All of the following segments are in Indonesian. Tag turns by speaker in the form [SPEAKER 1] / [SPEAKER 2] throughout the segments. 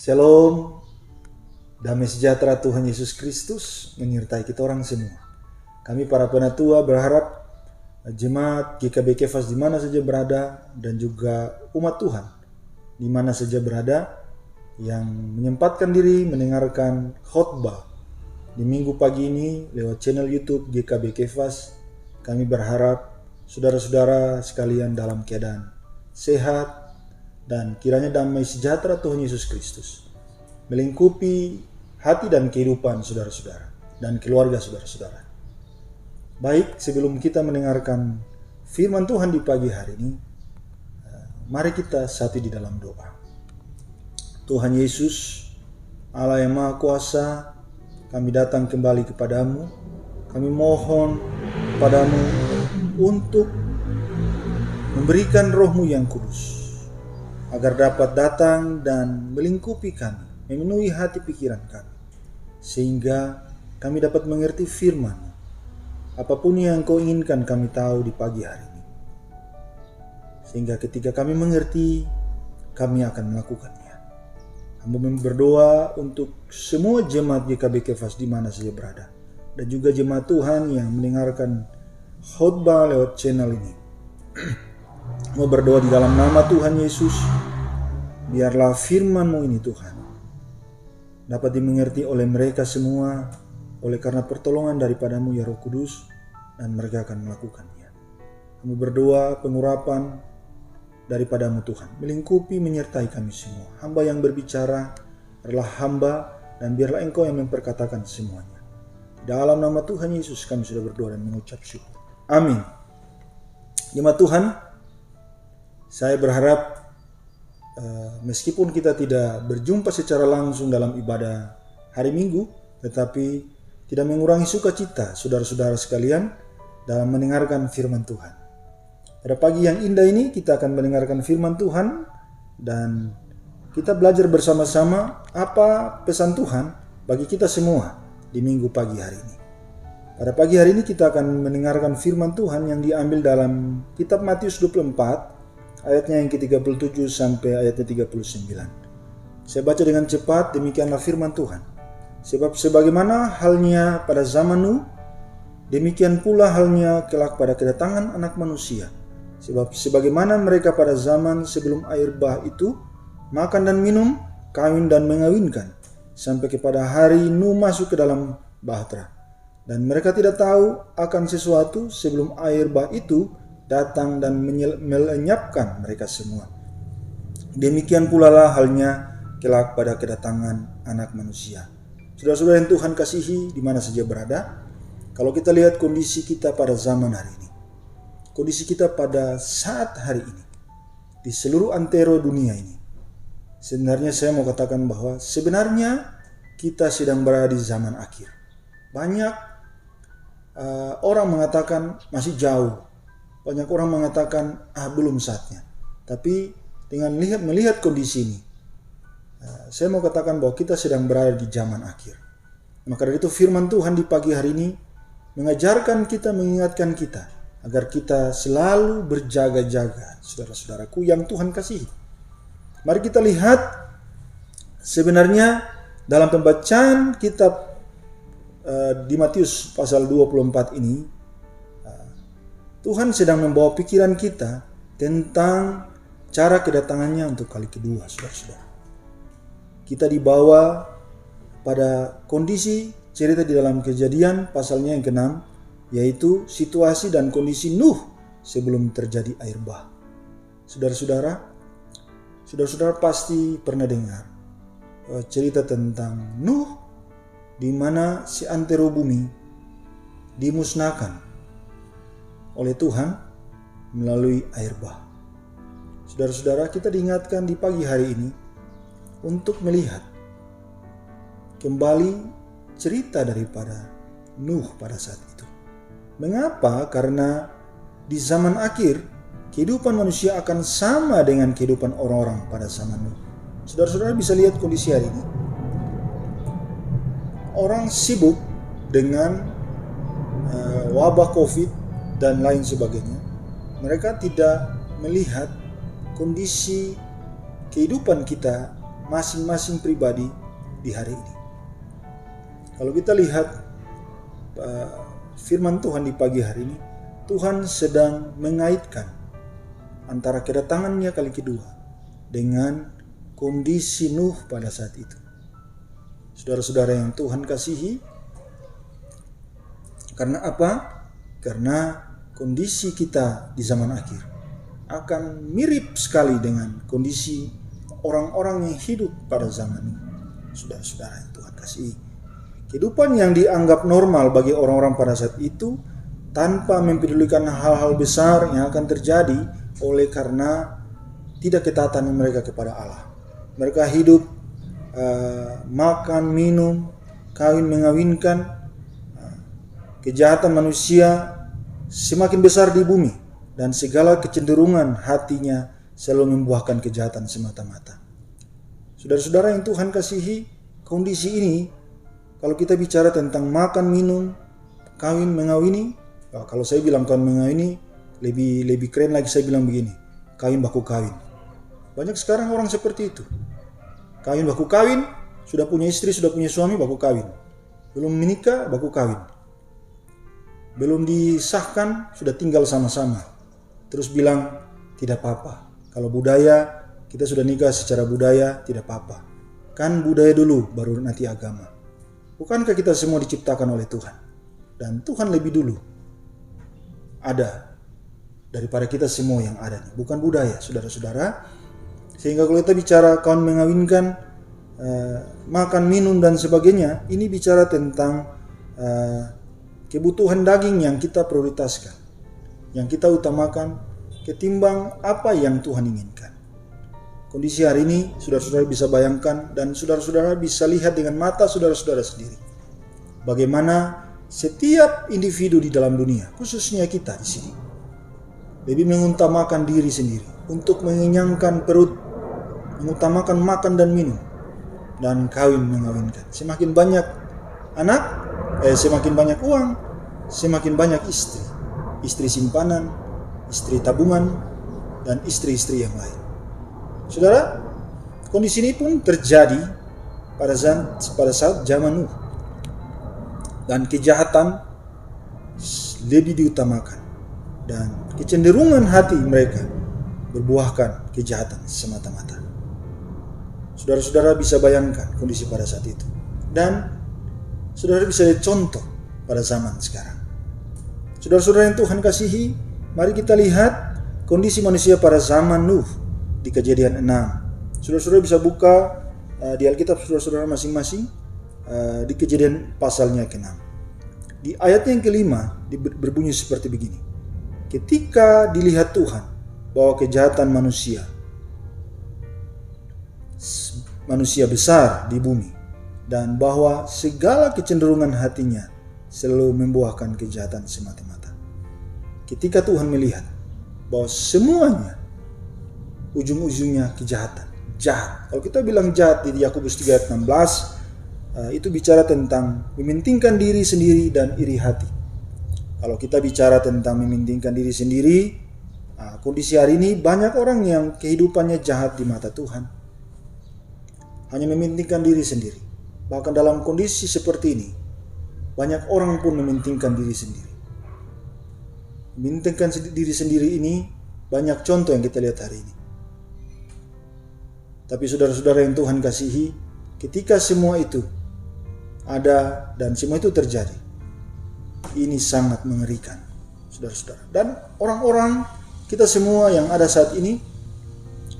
[SPEAKER 1] Shalom, damai sejahtera Tuhan Yesus Kristus menyertai kita orang semua. Kami para penatua berharap jemaat GKB Kefas di mana saja berada dan juga umat Tuhan di mana saja berada yang menyempatkan diri mendengarkan khotbah di minggu pagi ini lewat channel YouTube GKB Kefas. Kami berharap saudara-saudara sekalian dalam keadaan sehat dan kiranya damai sejahtera Tuhan Yesus Kristus melingkupi hati dan kehidupan saudara-saudara dan keluarga saudara-saudara. Baik, sebelum kita mendengarkan firman Tuhan di pagi hari ini, mari kita satu di dalam doa. Tuhan Yesus, Allah yang Maha Kuasa, kami datang kembali kepadamu. Kami mohon kepadamu untuk memberikan roh-Mu yang kudus, agar dapat datang dan melingkupi kami, memenuhi hati pikiran kami, sehingga kami dapat mengerti firman. Apapun yang Kau inginkan kami tahu di pagi hari ini, sehingga ketika kami mengerti, kami akan melakukannya. Hamba berdoa untuk semua jemaat GKB Kefas di mana saja berada, dan juga jemaat Tuhan yang mendengarkan khotbah lewat channel ini. Mau berdoa di dalam nama Tuhan Yesus, biarlah firman-Mu ini Tuhan dapat dimengerti oleh mereka semua oleh karena pertolongan daripada-Mu ya Roh Kudus, dan mereka akan melakukannya. Kami berdoa pengurapan daripada-Mu Tuhan melingkupi menyertai kami semua. Hamba yang berbicara adalah hamba, dan biarlah Engkau yang memperkatakan semuanya. Dalam nama Tuhan Yesus kami sudah berdoa dan mengucap syukur. Amin. Jemaat Tuhan, saya berharap meskipun kita tidak berjumpa secara langsung dalam ibadah hari Minggu, tetapi tidak mengurangi sukacita saudara-saudara sekalian dalam mendengarkan firman Tuhan. Pada pagi yang indah ini kita akan mendengarkan firman Tuhan dan kita belajar bersama-sama apa pesan Tuhan bagi kita semua di minggu pagi hari ini. Pada pagi hari ini kita akan mendengarkan firman Tuhan yang diambil dalam kitab Matius 24 ayatnya yang ke-37 sampai ayatnya 39. Saya baca dengan cepat, demikianlah firman Tuhan. Sebab sebagaimana halnya pada zaman Nuh, demikian pula halnya kelak pada kedatangan Anak Manusia. Sebab sebagaimana mereka pada zaman sebelum air bah itu makan dan minum, kawin dan mengawinkan, sampai kepada hari Nuh masuk ke dalam bahtera. Dan mereka tidak tahu akan sesuatu sebelum air bah itu datang dan melenyapkan mereka semua. Demikian pula lah halnya kelak pada kedatangan Anak Manusia. Saudara-saudara yang Tuhan kasihi di mana saja berada, kalau kita lihat kondisi kita pada zaman hari ini, kondisi kita pada saat hari ini, di seluruh antero dunia ini, sebenarnya saya mau katakan bahwa sebenarnya kita sedang berada di zaman akhir. Banyak orang mengatakan masih jauh. Banyak orang mengatakan belum saatnya. Tapi dengan melihat kondisi ini, saya mau katakan bahwa kita sedang berada di zaman akhir. Maka dari itu firman Tuhan di pagi hari ini mengajarkan kita, mengingatkan kita agar kita selalu berjaga-jaga, saudara-saudaraku yang Tuhan kasihi. Mari kita lihat sebenarnya dalam pembacaan kitab di Matius pasal 24 ini, Tuhan sedang membawa pikiran kita tentang cara kedatangannya untuk kali kedua, saudara-saudara. Kita dibawa pada kondisi cerita di dalam Kejadian pasalnya yang ke-6, yaitu situasi dan kondisi Nuh sebelum terjadi air bah. Saudara-saudara pasti pernah dengar cerita tentang Nuh di mana si antero bumi dimusnahkan oleh Tuhan melalui air bah. Saudara-saudara, kita diingatkan di pagi hari ini untuk melihat kembali cerita daripada Nuh pada saat itu. Mengapa? Karena di zaman akhir kehidupan manusia akan sama dengan kehidupan orang-orang pada zaman Nuh. Saudara-saudara bisa lihat kondisi hari ini. Orang sibuk dengan wabah COVID dan lain sebagainya. Mereka tidak melihat kondisi kehidupan kita masing-masing pribadi di hari ini. Kalau kita lihat firman Tuhan di pagi hari ini, Tuhan sedang mengaitkan antara kedatangannya kali kedua dengan kondisi Nuh pada saat itu. Saudara-saudara yang Tuhan kasihi, karena apa? Karena kondisi kita di zaman akhir akan mirip sekali dengan kondisi orang-orang yang hidup pada zaman Nuh. Saudara-saudara yang Tuhan kasihi, kehidupan yang dianggap normal bagi orang-orang pada saat itu tanpa mempedulikan hal-hal besar yang akan terjadi oleh karena tidak ketaatan mereka kepada Allah. Mereka hidup makan, minum, kawin, mengawinkan. Kejahatan manusia semakin besar di bumi dan segala kecenderungan hatinya selalu membuahkan kejahatan semata-mata. Saudara-saudara yang Tuhan kasihi, kondisi ini kalau kita bicara tentang makan, minum, kawin, mengawini, kalau saya bilang kawin mengawini, lebih keren lagi saya bilang begini, kawin baku kawin. Banyak sekarang orang seperti itu. Kawin baku kawin, sudah punya istri, sudah punya suami, baku kawin. Belum menikah, baku kawin. Belum disahkan, sudah tinggal sama-sama. Terus bilang, tidak apa-apa. Kalau budaya, kita sudah nikah secara budaya, tidak apa-apa. Kan budaya dulu, baru nanti agama. Bukankah kita semua diciptakan oleh Tuhan? Dan Tuhan lebih dulu ada daripada kita semua yang ada. Bukan budaya, saudara-saudara. Sehingga kalau kita bicara kawan mengawinkan, makan, minum, dan sebagainya, ini bicara tentang kebutuhan daging yang kita prioritaskan, yang kita utamakan ketimbang apa yang Tuhan inginkan. Kondisi hari ini saudara-saudara bisa bayangkan dan saudara-saudara bisa lihat dengan mata saudara-saudara sendiri. Bagaimana setiap individu di dalam dunia, khususnya kita di sini, lebih mengutamakan diri sendiri untuk mengenyangkan perut, mengutamakan makan dan minum, dan kawin mengawinkan. Semakin banyak anak, semakin banyak uang, semakin banyak istri. Istri simpanan, istri tabungan, dan istri-istri yang lain. Saudara, kondisi ini pun terjadi pada saat zaman Nuh. Dan kejahatan lebih diutamakan. Dan kecenderungan hati mereka berbuahkan kejahatan semata-mata. Saudara-saudara bisa bayangkan kondisi pada saat itu. Dan saudara bisa lihat contoh pada zaman sekarang. Saudara-saudara yang Tuhan kasihi, mari kita lihat kondisi manusia pada zaman Nuh di Kejadian 6. Saudara-saudara bisa buka di Alkitab saudara-saudara masing-masing di Kejadian pasalnya ke-6. Di ayat yang ke-5 berbunyi seperti begini. Ketika dilihat Tuhan bahwa kejahatan manusia besar di bumi, dan bahwa segala kecenderungan hatinya selalu membuahkan kejahatan semata-mata. Ketika Tuhan melihat bahwa semuanya ujung-ujungnya kejahatan, jahat. Kalau kita bilang jahat di Yakobus 3 ayat 16, itu bicara tentang mementingkan diri sendiri dan iri hati. Kalau kita bicara tentang mementingkan diri sendiri, kondisi hari ini banyak orang yang kehidupannya jahat di mata Tuhan. Hanya mementingkan diri sendiri. Bahkan dalam kondisi seperti ini, banyak orang pun mementingkan diri sendiri. Mementingkan diri sendiri ini banyak contoh yang kita lihat hari ini. Tapi saudara-saudara yang Tuhan kasihi, ketika semua itu ada dan semua itu terjadi, ini sangat mengerikan, saudara-saudara. Dan orang-orang kita semua yang ada saat ini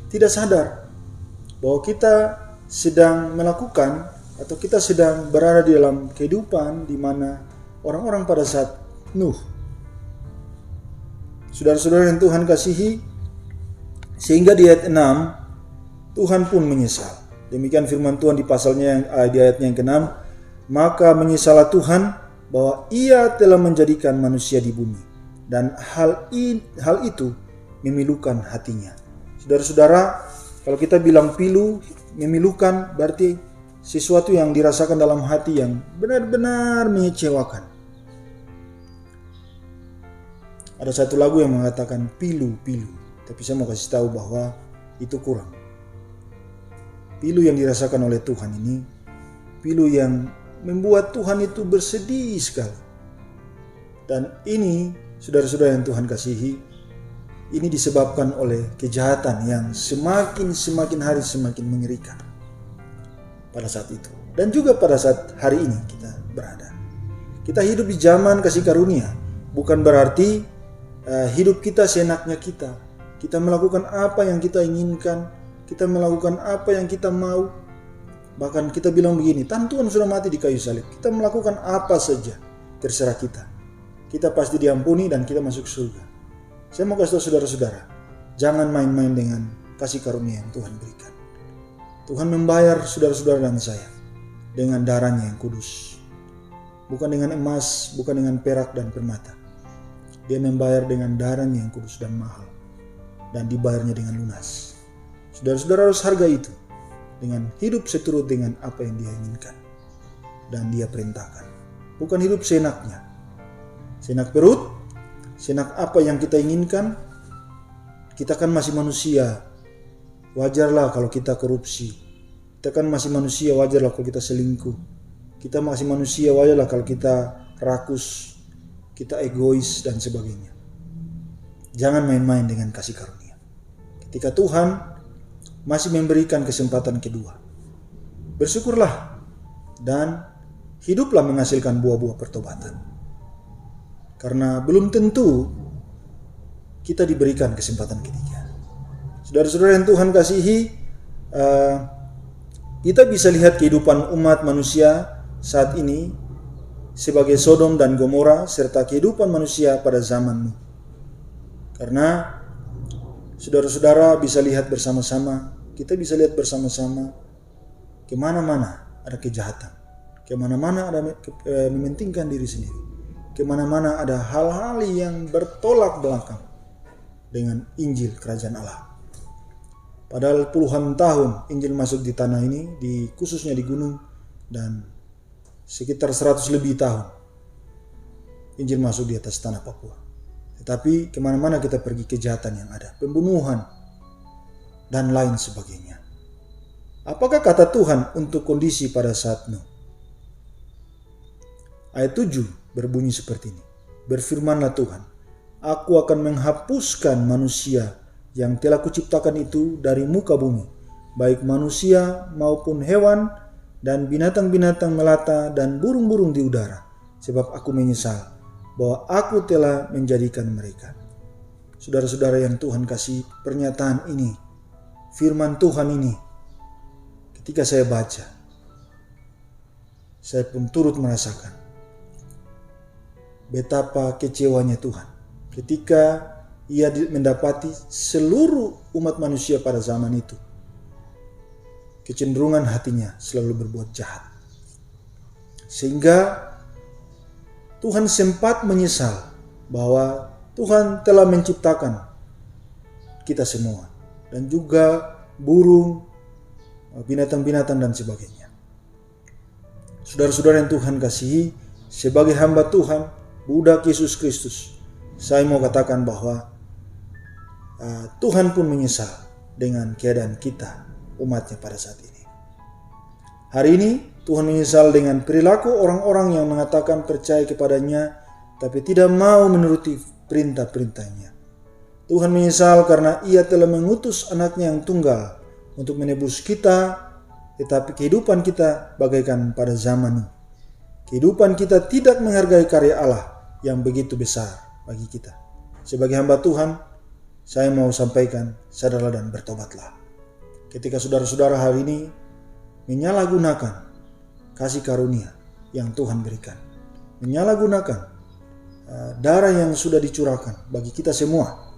[SPEAKER 1] tidak sadar bahwa kita sedang melakukan atau kita sedang berada di dalam kehidupan di mana orang-orang pada saat Nuh. Saudara-saudara yang Tuhan kasihi, sehingga di ayat 6 Tuhan pun menyesal. Demikian firman Tuhan di pasalnya di ayatnya yang ke-6, maka menyesallah Tuhan bahwa Ia telah menjadikan manusia di bumi, dan hal itu memilukan hatinya. Saudara-saudara, kalau kita bilang pilu, memilukan berarti sesuatu yang dirasakan dalam hati yang benar-benar mengecewakan. Ada satu lagu yang mengatakan pilu-pilu, tapi saya mau kasih tahu bahwa itu kurang. pilu yang dirasakan oleh Tuhan ini, pilu yang membuat Tuhan itu bersedih sekali. Dan ini, saudara-saudara yang Tuhan kasihi, ini disebabkan oleh kejahatan yang semakin hari semakin mengerikan pada saat itu. Dan juga pada saat hari ini kita berada. Kita hidup di zaman kasih karunia. Bukan berarti hidup kita seenaknya kita. Kita melakukan apa yang kita inginkan. Kita melakukan apa yang kita mau. Bahkan kita bilang begini, Tuhan sudah mati di kayu salib. Kita melakukan apa saja, terserah kita. Kita pasti diampuni dan kita masuk surga. Saya mau kasih tahu saudara-saudara, jangan main-main dengan kasih karunia yang Tuhan berikan. Tuhan membayar saudara-saudara dan saya dengan darahnya yang kudus. Bukan dengan emas, bukan dengan perak dan permata. Dia membayar dengan darahnya yang kudus dan mahal. Dan dibayarnya dengan lunas. Saudara-saudara harus hargai itu. Dengan hidup seturut dengan apa yang dia inginkan. Dan dia perintahkan. Bukan hidup seenaknya. Seenak perut, seenak apa yang kita inginkan. Kita kan masih manusia. Wajarlah kalau kita korupsi. Kita kan masih manusia, wajarlah kalau kita selingkuh. Kita masih manusia, wajarlah kalau kita rakus, kita egois dan sebagainya. Jangan main-main dengan kasih karunia. Ketika Tuhan masih memberikan kesempatan kedua, bersyukurlah dan hiduplah menghasilkan buah-buah pertobatan. Karena belum tentu kita diberikan kesempatan ketiga. Saudara-saudara yang Tuhan kasihi, kita bisa lihat kehidupan umat manusia saat ini sebagai Sodom dan Gomora serta kehidupan manusia pada zaman Nuh. Karena saudara-saudara bisa lihat bersama-sama, kita bisa lihat bersama-sama kemana-mana ada kejahatan, kemana-mana ada mementingkan diri sendiri, kemana-mana ada hal-hal yang bertolak belakang dengan Injil Kerajaan Allah. Padahal puluhan tahun Injil masuk di tanah ini, khususnya di gunung, dan sekitar 100 lebih tahun Injil masuk di atas tanah Papua. Tetapi kemana-mana kita pergi kejahatan yang ada, pembunuhan dan lain sebagainya. Apakah kata Tuhan untuk kondisi pada saat Nuh? Ayat 7 berbunyi seperti ini. Berfirmanlah Tuhan, aku akan menghapuskan manusia yang telah kuciptakan itu dari muka bumi, baik manusia maupun hewan dan binatang-binatang melata dan burung-burung di udara, sebab aku menyesal bahwa aku telah menjadikan mereka. Saudara-saudara yang Tuhan kasih, pernyataan ini, firman Tuhan ini, ketika saya baca, saya pun turut merasakan betapa kecewanya Tuhan ketika ia mendapati seluruh umat manusia pada zaman itu kecenderungan hatinya selalu berbuat jahat. Sehingga Tuhan sempat menyesal bahwa Tuhan telah menciptakan kita semua. Dan juga burung, binatang-binatang dan sebagainya. Saudara-saudara yang Tuhan kasihi, sebagai hamba Tuhan, budak Yesus Kristus, saya mau katakan bahwa Tuhan pun menyesal dengan keadaan kita, umatnya pada saat ini. Hari ini Tuhan menyesal dengan perilaku orang-orang yang mengatakan percaya kepadanya tapi tidak mau menuruti perintah-perintahnya. Tuhan menyesal karena ia telah mengutus anaknya yang tunggal untuk menebus kita, tetapi kehidupan kita bagaikan pada zaman Nuh. Kehidupan kita tidak menghargai karya Allah yang begitu besar bagi kita. Sebagai hamba Tuhan, saya mau sampaikan, sadarlah dan bertobatlah. Ketika saudara-saudara hari ini menyalahgunakan kasih karunia yang Tuhan berikan, menyalahgunakan darah yang sudah dicurahkan bagi kita semua,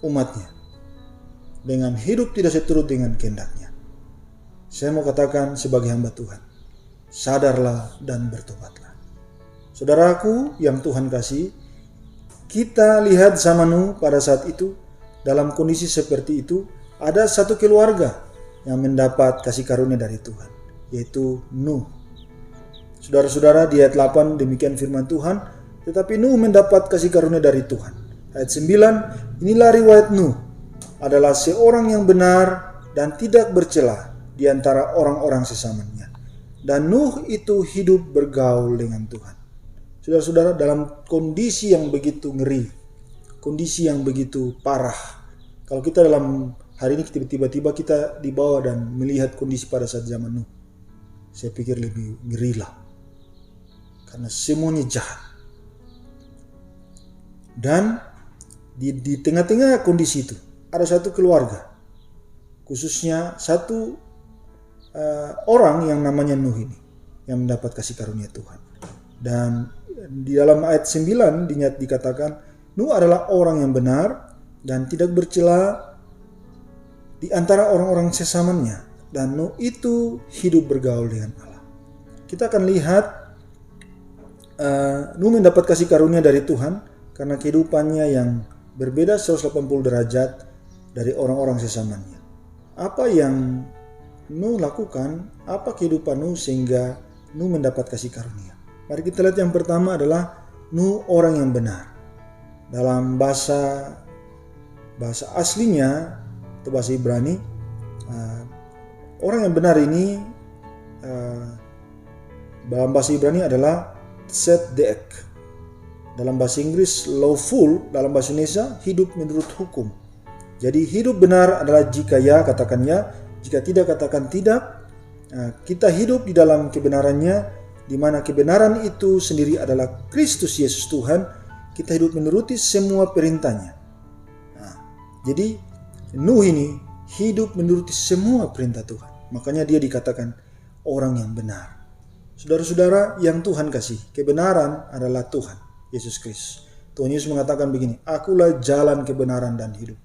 [SPEAKER 1] umatnya, dengan hidup tidak seturut dengan kehendaknya, saya mau katakan sebagai hamba Tuhan, sadarlah dan bertobatlah. Saudaraku yang Tuhan kasih, kita lihat zaman Nuh pada saat itu, dalam kondisi seperti itu, ada satu keluarga yang mendapat kasih karunia dari Tuhan, yaitu Nuh. Saudara-saudara, di ayat 8 demikian firman Tuhan, tetapi Nuh mendapat kasih karunia dari Tuhan. Ayat 9, inilah riwayat Nuh, adalah seorang yang benar dan tidak bercela di antara orang-orang sesamanya. Dan Nuh itu hidup bergaul dengan Tuhan. Saudara-saudara, dalam kondisi yang begitu ngeri, kondisi yang begitu parah. Kalau kita dalam hari ini tiba-tiba kita dibawa dan melihat kondisi pada saat zaman Nuh, saya pikir lebih ngeri lah. Karena semuanya jahat. Dan di tengah-tengah kondisi itu ada satu keluarga, khususnya satu orang yang namanya Nuh ini, yang mendapat kasih karunia Tuhan. Dan di dalam ayat 9 dikatakan Nuh adalah orang yang benar dan tidak bercela di antara orang-orang sesamanya, dan Nuh itu hidup bergaul dengan Allah. Kita akan lihat Nuh mendapat kasih karunia dari Tuhan karena kehidupannya yang berbeda 180 derajat dari orang-orang sesamanya. Apa yang Nuh lakukan, apa kehidupan Nuh sehingga Nuh mendapat kasih karunia? Mari kita lihat yang pertama adalah Nuh orang yang benar. Dalam bahasa aslinya atau bahasa Ibrani, orang yang benar ini dalam bahasa Ibrani adalah tzedek. Dalam bahasa Inggris lawful, dalam bahasa Indonesia hidup menurut hukum. Jadi hidup benar adalah jika ya katakan ya, jika tidak katakan tidak. Kita hidup di dalam kebenarannya, di mana kebenaran itu sendiri adalah Kristus Yesus Tuhan. Kita hidup menuruti semua perintahnya. Jadi Nuh ini hidup menuruti semua perintah Tuhan. Makanya dia dikatakan orang yang benar. Saudara-saudara yang Tuhan kasih, kebenaran adalah Tuhan Yesus Kristus. Tuhan Yesus mengatakan begini, akulah jalan kebenaran dan hidup.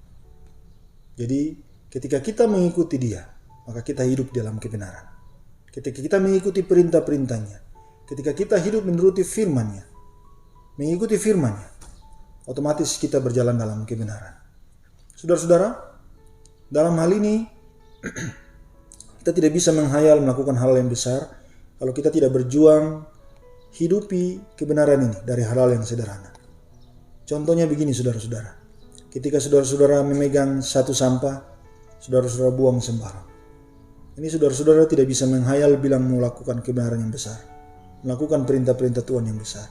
[SPEAKER 1] Jadi ketika kita mengikuti dia, maka kita hidup dalam kebenaran. Ketika kita mengikuti perintah-perintahnya, ketika kita hidup menuruti firman-Nya, mengikuti firman-Nya, otomatis kita berjalan dalam kebenaran. Saudara-saudara, dalam hal ini kita tidak bisa menghayal melakukan hal yang besar kalau kita tidak berjuang hidupi kebenaran ini dari hal-hal yang sederhana. Contohnya begini saudara-saudara. Ketika saudara-saudara memegang satu sampah, saudara-saudara buang sembarang. Ini saudara-saudara tidak bisa menghayal bilang melakukan kebenaran yang besar. Melakukan perintah-perintah Tuhan yang besar.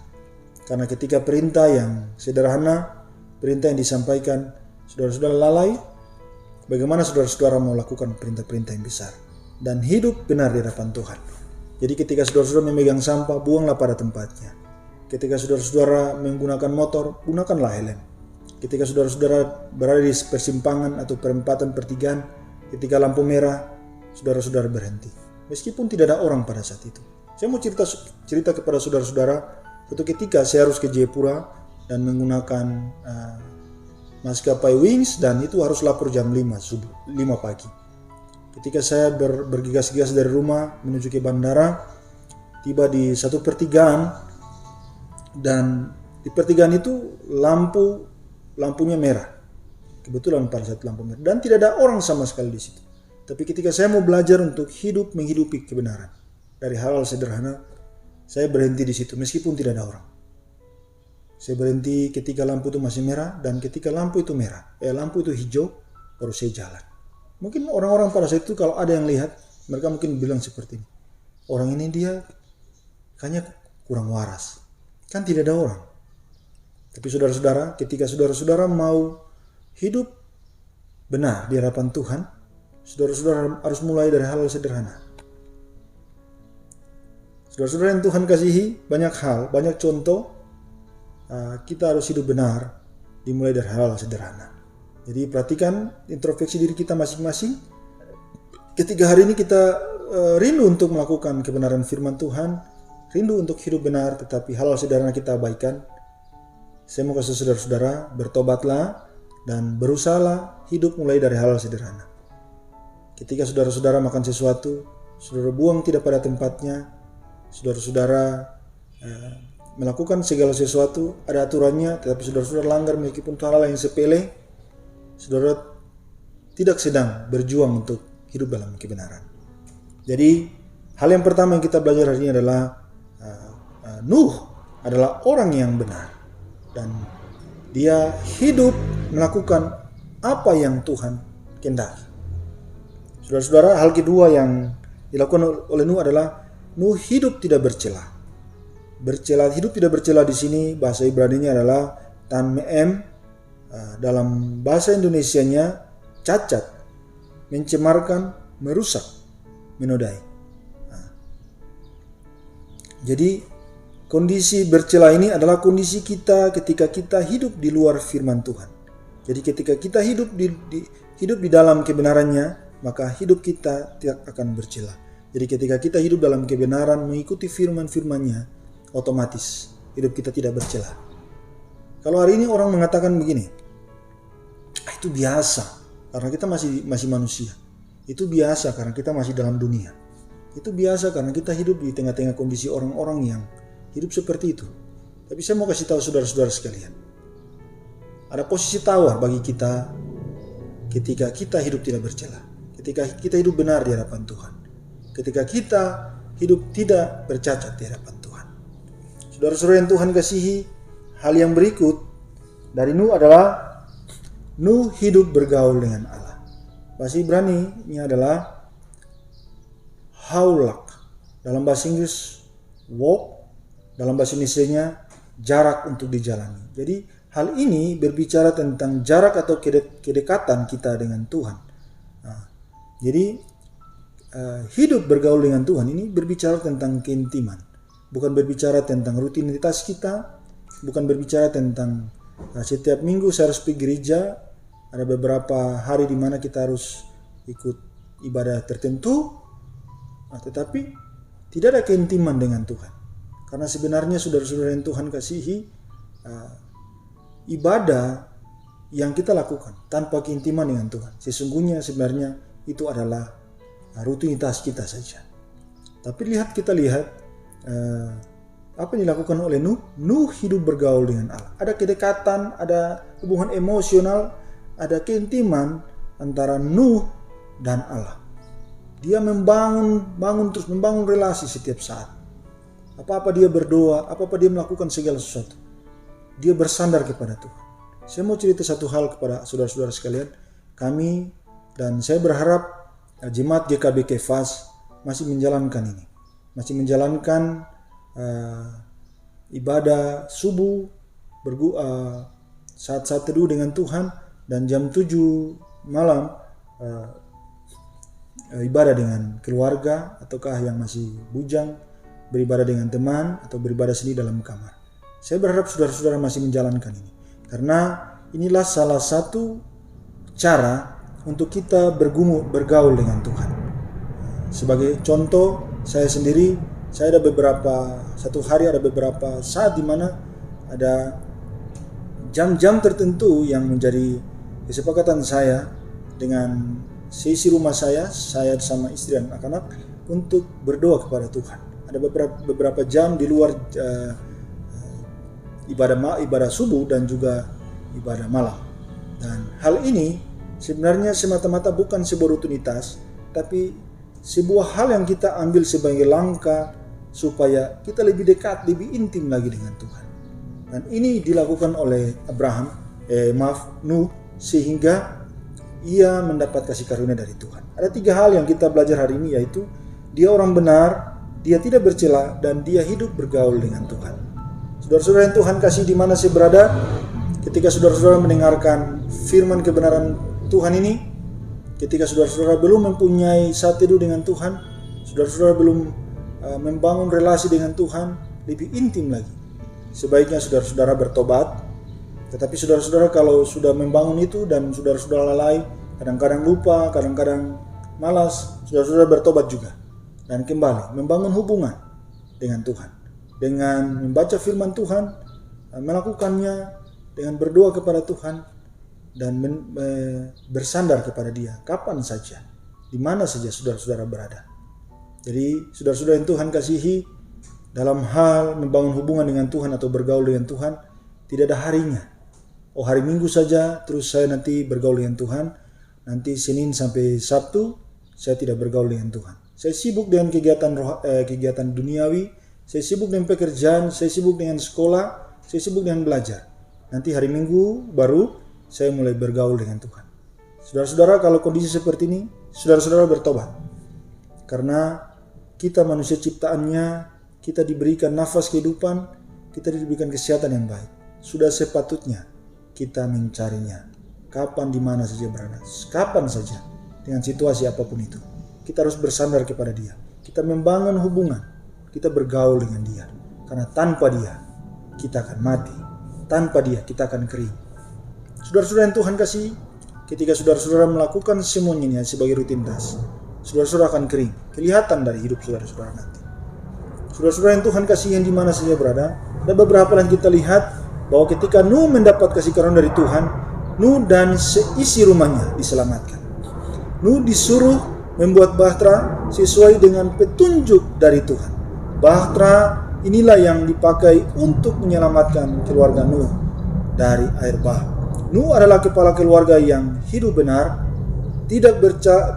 [SPEAKER 1] Karena ketika perintah yang sederhana, perintah yang disampaikan, saudara-saudara lalai, bagaimana saudara-saudara mau lakukan perintah-perintah yang besar. Dan hidup benar di hadapan Tuhan. Jadi ketika saudara-saudara memegang sampah, buanglah pada tempatnya. Ketika saudara-saudara menggunakan motor, gunakanlah helm. Ketika saudara-saudara berada di persimpangan atau perempatan pertigaan, ketika lampu merah, saudara-saudara berhenti. Meskipun tidak ada orang pada saat itu. Saya mau cerita kepada saudara-saudara, suatu ketika saya harus ke Jayapura dan menggunakan maskapai Wings, dan itu harus lapor jam 5 pagi. Ketika saya bergegas-gegas dari rumah menuju ke bandara, tiba di satu pertigaan, dan di pertigaan itu lampunya merah. Kebetulan pada saat lampu merah, dan tidak ada orang sama sekali di situ. Tapi ketika saya mau belajar untuk menghidupi kebenaran dari hal-hal sederhana, saya berhenti di situ meskipun tidak ada orang. Saya berhenti ketika lampu itu masih merah, dan ketika lampu itu hijau, baru saya jalan. Mungkin orang-orang pada saat itu kalau ada yang lihat, mereka mungkin bilang seperti ini. Orang ini dia kayaknya kurang waras. Kan tidak ada orang. Tapi saudara-saudara, ketika saudara-saudara mau hidup benar di hadapan Tuhan, saudara-saudara harus mulai dari hal sederhana. Saudara-saudara yang Tuhan kasihi, banyak hal, banyak contoh, kita harus hidup benar dimulai dari hal sederhana. Jadi perhatikan introspeksi diri kita masing-masing. Ketika hari ini kita rindu untuk melakukan kebenaran firman Tuhan, rindu untuk hidup benar, tetapi hal-hal sederhana kita abaikan. Saya mau kasih saudara-saudara, bertobatlah dan berusahalah hidup mulai dari hal-hal sederhana. Ketika saudara-saudara makan sesuatu, saudara buang tidak pada tempatnya, saudara-saudara melakukan segala sesuatu, ada aturannya, tetapi saudara-saudara langgar meskipun hal-hal yang sepele, saudara tidak sedang berjuang untuk hidup dalam kebenaran. Jadi hal yang pertama yang kita belajar hari ini adalah Nuh adalah orang yang benar, dan dia hidup melakukan apa yang Tuhan kehendaki. Saudara-saudara, hal kedua yang dilakukan oleh Nuh adalah Nuh hidup tidak bercela. Hidup tidak bercela di sini bahasa Ibrani-nya adalah tan me'em, dalam bahasa Indonesianya cacat, mencemarkan, merusak, menodai. Jadi kondisi bercela ini adalah kondisi kita ketika kita hidup di luar firman Tuhan. Jadi ketika kita hidup di dalam kebenarannya, maka hidup kita tidak akan bercela. Jadi ketika kita hidup dalam kebenaran, mengikuti firman-firmannya, otomatis hidup kita tidak bercela. Kalau hari ini orang mengatakan begini, itu biasa karena kita masih manusia. Itu biasa karena kita masih dalam dunia. Itu biasa karena kita hidup di tengah-tengah kondisi orang-orang yang hidup seperti itu. Tapi saya mau kasih tahu saudara-saudara sekalian, ada posisi tawar bagi kita ketika kita hidup tidak bercela. Ketika kita hidup benar di hadapan Tuhan. Ketika kita hidup tidak bercacat di hadapan Tuhan. Saudara-saudara yang Tuhan kasihi, hal yang berikut dari Nuh adalah Nuh hidup bergaul dengan Allah. Bahasa Ibrani ini adalah haulak. Dalam bahasa Inggris walk, dalam bahasa Indonesianya jarak untuk dijalani. Jadi hal ini berbicara tentang jarak atau kedekatan kita dengan Tuhan. Jadi hidup bergaul dengan Tuhan ini berbicara tentang keintiman. Bukan berbicara tentang rutinitas kita. Bukan berbicara tentang setiap minggu saya harus pergi gereja. Ada beberapa hari di mana kita harus ikut ibadah tertentu. Tetapi tidak ada keintiman dengan Tuhan. Karena sebenarnya saudara-saudara yang Tuhan kasihi, ibadah yang kita lakukan tanpa keintiman dengan Tuhan, sesungguhnya sebenarnya itu adalah rutinitas kita saja. Tapi kita lihat apa yang dilakukan oleh Nuh. Nuh hidup bergaul dengan Allah. Ada kedekatan, ada hubungan emosional, ada keintiman antara Nuh dan Allah. Dia terus membangun relasi setiap saat. Apa-apa dia berdoa, apa-apa dia melakukan segala sesuatu, dia bersandar kepada Tuhan. Saya mau cerita satu hal kepada saudara-saudara sekalian. Kami dan saya berharap jemaat GKB Kefas masih menjalankan ini. Masih menjalankan ibadah subuh, saat-saat teduh dengan Tuhan, dan jam 7 malam ibadah dengan keluarga, ataukah yang masih bujang beribadah dengan teman atau beribadah sendiri dalam kamar. Saya berharap saudara-saudara masih menjalankan ini. Karena inilah salah satu cara untuk kita bergaul dengan Tuhan. Sebagai contoh, saya sendiri, ada satu hari ada beberapa saat di mana ada jam-jam tertentu yang menjadi kesepakatan saya dengan seisi rumah saya sama istri dan anak-anak untuk berdoa kepada Tuhan. Ada beberapa jam di luar ibadah subuh dan juga ibadah malam. Dan hal ini sebenarnya semata-mata bukan sebuah rutinitas, tapi sebuah hal yang kita ambil sebagai langkah supaya kita lebih dekat, lebih intim lagi dengan Tuhan. Dan ini dilakukan oleh Nuh, sehingga ia mendapat kasih karunia dari Tuhan. Ada 3 hal yang kita belajar hari ini, yaitu dia orang benar, dia tidak bercela, dan dia hidup bergaul dengan Tuhan. Saudara-saudara yang Tuhan kasih di mana saya berada, ketika saudara-saudara mendengarkan firman kebenaran Tuhan ini, ketika saudara-saudara belum mempunyai saat teduh dengan Tuhan, saudara-saudara belum membangun relasi dengan Tuhan lebih intim lagi, sebaiknya saudara-saudara bertobat. Tetapi saudara-saudara kalau sudah membangun itu dan saudara-saudara lalai, kadang-kadang lupa, kadang-kadang malas, saudara-saudara bertobat juga dan kembali membangun hubungan dengan Tuhan, dengan membaca firman Tuhan, melakukannya, dengan berdoa kepada Tuhan, dan bersandar kepada Dia kapan saja, di mana saja saudara-saudara berada. Jadi saudara-saudara yang Tuhan kasihi, dalam hal membangun hubungan dengan Tuhan atau bergaul dengan Tuhan, tidak ada harinya. Hari Minggu saja terus saya nanti bergaul dengan Tuhan, nanti Senin sampai Sabtu saya tidak bergaul dengan Tuhan. Saya sibuk dengan kegiatan duniawi, saya sibuk dengan pekerjaan, saya sibuk dengan sekolah, saya sibuk dengan belajar. Nanti hari Minggu baru saya mulai bergaul dengan Tuhan. Saudara-saudara, kalau kondisi seperti ini, saudara-saudara bertobat. Karena kita manusia ciptaannya, kita diberikan nafas kehidupan, kita diberikan kesehatan yang baik. Sudah sepatutnya kita mencarinya. Kapan, di mana saja berada, kapan saja, dengan situasi apapun itu. Kita harus bersandar kepada Dia. Kita membangun hubungan, kita bergaul dengan Dia. Karena tanpa Dia, kita akan mati. Tanpa Dia, kita akan kering. Saudara-saudara yang Tuhan kasih, ketika saudara-saudara melakukan semuanya ini sebagai rutinitas, saudara-saudara akan kering. Kelihatan dari hidup saudara-saudara nanti. Saudara-saudara yang Tuhan kasih yang di mana saja berada, ada beberapa yang kita lihat bahwa ketika Nuh mendapat kasih karunia dari Tuhan, Nuh dan seisi rumahnya diselamatkan. Nuh disuruh membuat bahtera sesuai dengan petunjuk dari Tuhan. Bahtera inilah yang dipakai untuk menyelamatkan keluarga Nuh dari air bah. Nuh adalah kepala keluarga yang hidup benar, tidak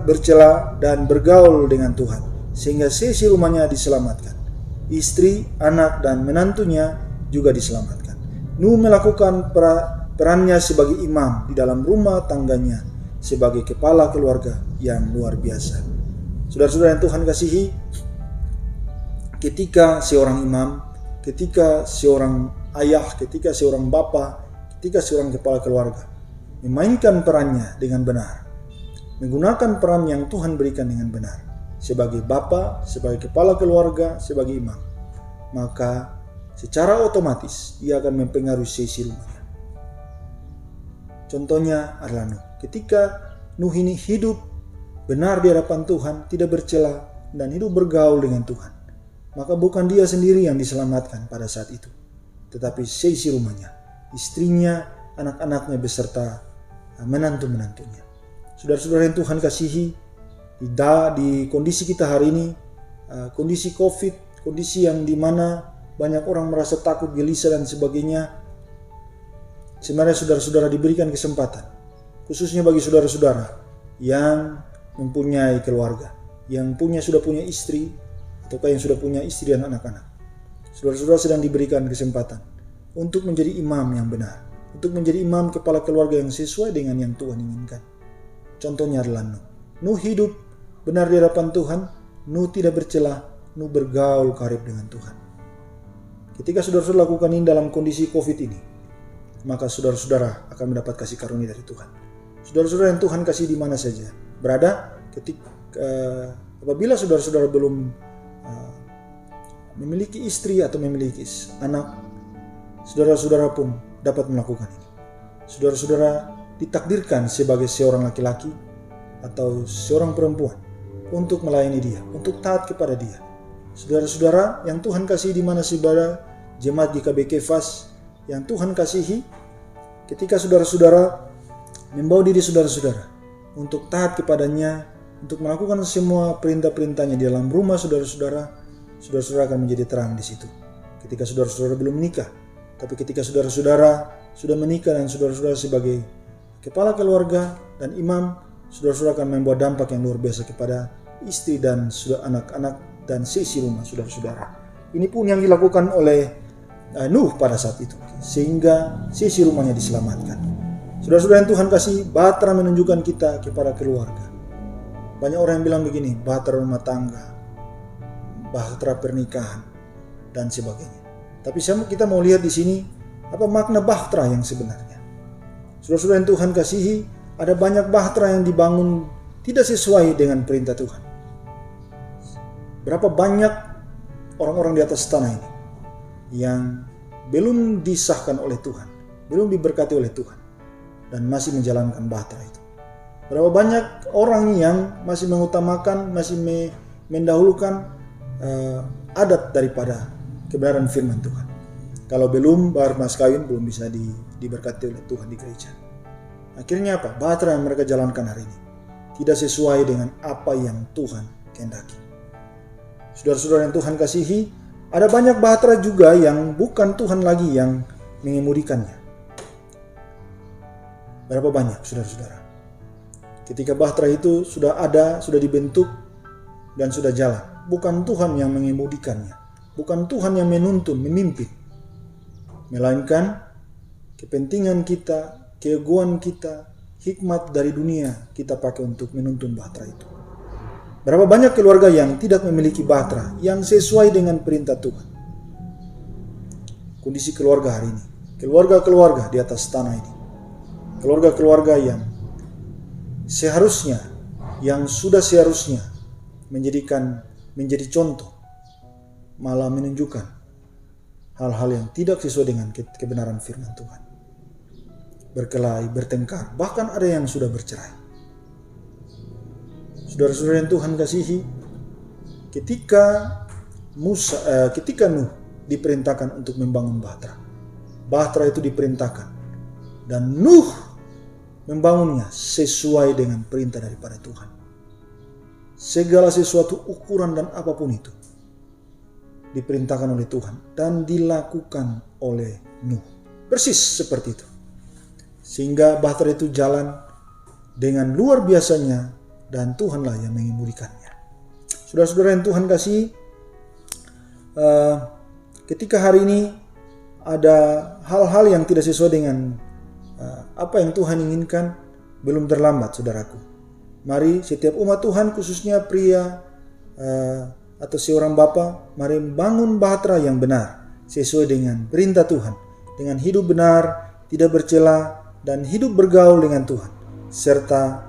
[SPEAKER 1] bercela dan bergaul dengan Tuhan, sehingga seisi rumahnya diselamatkan. Istri, anak, dan menantunya juga diselamatkan. Nuh melakukan perannya sebagai imam di dalam rumah tangganya, sebagai kepala keluarga yang luar biasa. Saudara-saudara yang Tuhan kasihi, ketika seorang imam, ketika seorang ayah, ketika seorang bapa, ketika seorang kepala keluarga memainkan perannya dengan benar, menggunakan peran yang Tuhan berikan dengan benar, sebagai bapa, sebagai kepala keluarga, sebagai imam, maka secara otomatis ia akan mempengaruhi seisi rumahnya. Contohnya adalah Nuh. Ketika Nuh ini hidup benar di hadapan Tuhan, tidak bercela dan hidup bergaul dengan Tuhan, maka bukan dia sendiri yang diselamatkan pada saat itu, tetapi seisi rumahnya, istrinya, anak-anaknya beserta menantu-menantunya. Saudara-saudara yang Tuhan kasihi, di kondisi kita hari ini, kondisi COVID, kondisi yang dimana banyak orang merasa takut, gelisah dan sebagainya, sebenarnya saudara-saudara diberikan kesempatan, khususnya bagi saudara-saudara yang mempunyai keluarga, yang sudah punya istri, ataukah yang sudah punya istri dan anak-anak. Saudara-saudara sedang diberikan kesempatan untuk menjadi imam yang benar, untuk menjadi imam kepala keluarga yang sesuai dengan yang Tuhan inginkan. Contohnya adalah Nuh. Nuh hidup benar di hadapan Tuhan, Nuh tidak bercela, Nuh bergaul karib dengan Tuhan. Ketika saudara-saudara lakukan ini dalam kondisi COVID ini, maka saudara-saudara akan mendapat kasih karunia dari Tuhan. Saudara-saudara yang Tuhan kasih di mana saja berada, apabila saudara-saudara belum memiliki istri atau memiliki anak, saudara-saudara pun dapat melakukan ini. Saudara-saudara ditakdirkan sebagai seorang laki-laki atau seorang perempuan untuk melayani Dia, untuk taat kepada Dia. Saudara-saudara yang Tuhan kasih di mana saudara, jemaat GKB Kefas yang Tuhan kasihi, ketika saudara-saudara membawa diri saudara-saudara untuk taat kepadanya, untuk melakukan semua perintah-perintahnya di dalam rumah saudara-saudara, saudara-saudara akan menjadi terang di situ. Ketika saudara-saudara belum menikah, tapi ketika saudara-saudara sudah menikah dan saudara-saudara sebagai kepala keluarga dan imam, saudara-saudara akan membawa dampak yang luar biasa kepada istri dan anak-anak dan seisi rumah saudara-saudara. Ini pun yang dilakukan oleh Nuh pada saat itu, sehingga seisi rumahnya diselamatkan. Saudara-saudara yang Tuhan kasih, bahtera menunjukkan kita kepada keluarga. Banyak orang yang bilang begini, bahtera rumah tangga, bahtera pernikahan, dan sebagainya. Tapi kita mau lihat di sini apa makna bahtera yang sebenarnya. Saudara-saudara yang Tuhan kasihi, ada banyak bahtera yang dibangun tidak sesuai dengan perintah Tuhan. Berapa banyak orang-orang di atas tanah ini yang belum disahkan oleh Tuhan, belum diberkati oleh Tuhan, dan masih menjalankan bahtera itu. Berapa banyak orang yang masih mengutamakan, masih mendahulukan adat daripada kebenaran firman Tuhan. Kalau belum mas kawin, belum bisa diberkati oleh Tuhan di gereja. Akhirnya apa? Bahtera yang mereka jalankan hari ini tidak sesuai dengan apa yang Tuhan kehendaki. Saudara-saudara yang Tuhan kasihi, ada banyak bahtera juga yang bukan Tuhan lagi yang mengemudikannya. Berapa banyak saudara-saudara? Ketika bahtera itu sudah ada, sudah dibentuk, dan sudah jalan, bukan Tuhan yang mengemudikannya, bukan Tuhan yang menuntun, memimpin, melainkan kepentingan kita, keegoan kita, hikmat dari dunia kita pakai untuk menuntun bahtera itu. Berapa banyak keluarga yang tidak memiliki bahtera yang sesuai dengan perintah Tuhan. Kondisi keluarga hari ini, keluarga-keluarga di atas tanah ini, keluarga-keluarga yang seharusnya, yang sudah seharusnya menjadi contoh, malah menunjukkan hal-hal yang tidak sesuai dengan kebenaran firman Tuhan. Berkelahi, bertengkar, bahkan ada yang sudah bercerai. Saudara-saudara yang Tuhan kasihi, ketika Nuh diperintahkan untuk membangun bahtera, bahtera itu diperintahkan, dan Nuh membangunnya sesuai dengan perintah daripada Tuhan. Segala sesuatu, ukuran dan apapun itu diperintahkan oleh Tuhan dan dilakukan oleh Nuh. Persis seperti itu. Sehingga bahtera itu jalan dengan luar biasanya dan Tuhanlah yang mengemudikannya. Saudara-saudara yang Tuhan kasih, ketika hari ini ada hal-hal yang tidak sesuai dengan apa yang Tuhan inginkan, belum terlambat saudaraku. Mari setiap umat Tuhan, khususnya pria atau seorang bapa, mari bangun bahtera yang benar sesuai dengan perintah Tuhan, dengan hidup benar, tidak bercela, dan hidup bergaul dengan Tuhan, serta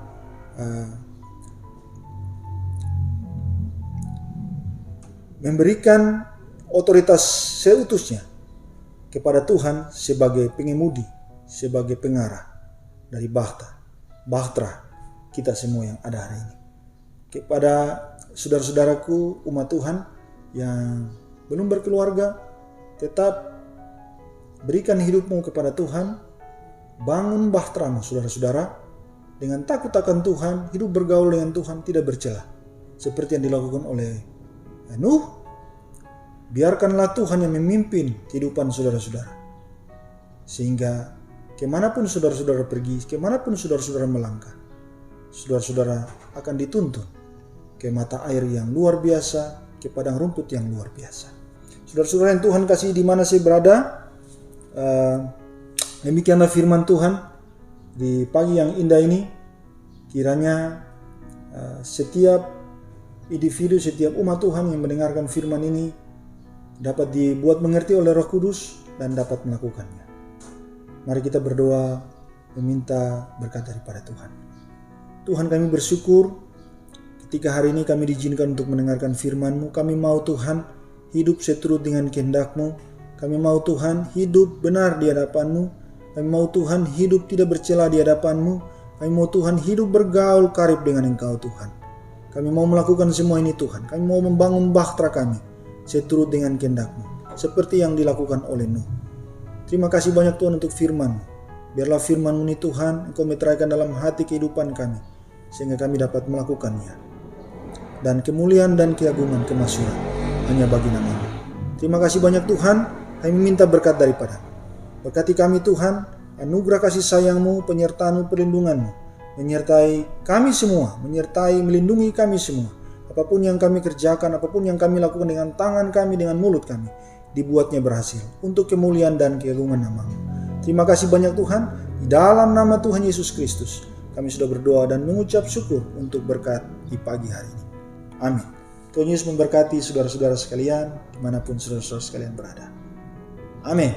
[SPEAKER 1] memberikan otoritas seutuhnya kepada Tuhan sebagai pengemudi, sebagai pengarah dari bahtera kita semua yang ada hari ini. Kepada saudara-saudaraku umat Tuhan yang belum berkeluarga, tetap berikan hidupmu kepada Tuhan, bangun bahteramu saudara-saudara, dengan takut akan Tuhan, hidup bergaul dengan Tuhan, tidak bercela, seperti yang dilakukan oleh Nuh. Biarkanlah Tuhan yang memimpin kehidupan saudara-saudara, sehingga kemanapun saudara-saudara pergi, kemanapun saudara-saudara melangkah, saudara-saudara akan dituntun ke mata air yang luar biasa, ke padang rumput yang luar biasa. Saudara-saudara yang Tuhan kasih di mana saya berada, demikianlah firman Tuhan di pagi yang indah ini. Kiranya setiap individu, setiap umat Tuhan yang mendengarkan firman ini dapat dibuat mengerti oleh Roh Kudus dan dapat melakukannya. Mari kita berdoa meminta berkat daripada Tuhan. Tuhan, kami bersyukur ketika hari ini kami diizinkan untuk mendengarkan firman-Mu. Kami mau Tuhan hidup seturut dengan kehendak-Mu. Kami mau Tuhan hidup benar di hadapan-Mu. Kami mau Tuhan hidup tidak bercela di hadapan-Mu. Kami mau Tuhan hidup bergaul karib dengan Engkau Tuhan. Kami mau melakukan semua ini Tuhan. Kami mau membangun bahtera kami seturut dengan kehendak-Mu, seperti yang dilakukan oleh Nuh. Terima kasih banyak Tuhan untuk firman-Mu. Biarlah firman-Mu ini Tuhan Engkau meteraikan dalam hati kehidupan kami, sehingga kami dapat melakukannya. Dan kemuliaan dan keagungan, kemasyhuran hanya bagi nama-Mu. Terima kasih banyak Tuhan. Kami minta berkat daripada-Mu. Berkati kami Tuhan, anugerah kasih sayang-Mu, penyertaan-Mu, perlindungan-Mu menyertai kami semua, menyertai melindungi kami semua. Apapun yang kami kerjakan, apapun yang kami lakukan dengan tangan kami, dengan mulut kami, dibuatnya berhasil untuk kemuliaan dan keagungan nama-Mu. Terima kasih banyak Tuhan. Di dalam nama Tuhan Yesus Kristus kami sudah berdoa dan mengucap syukur untuk berkat di pagi hari ini. Amin. Tuhan Yesus memberkati saudara-saudara sekalian dimanapun saudara-saudara sekalian berada. Amin.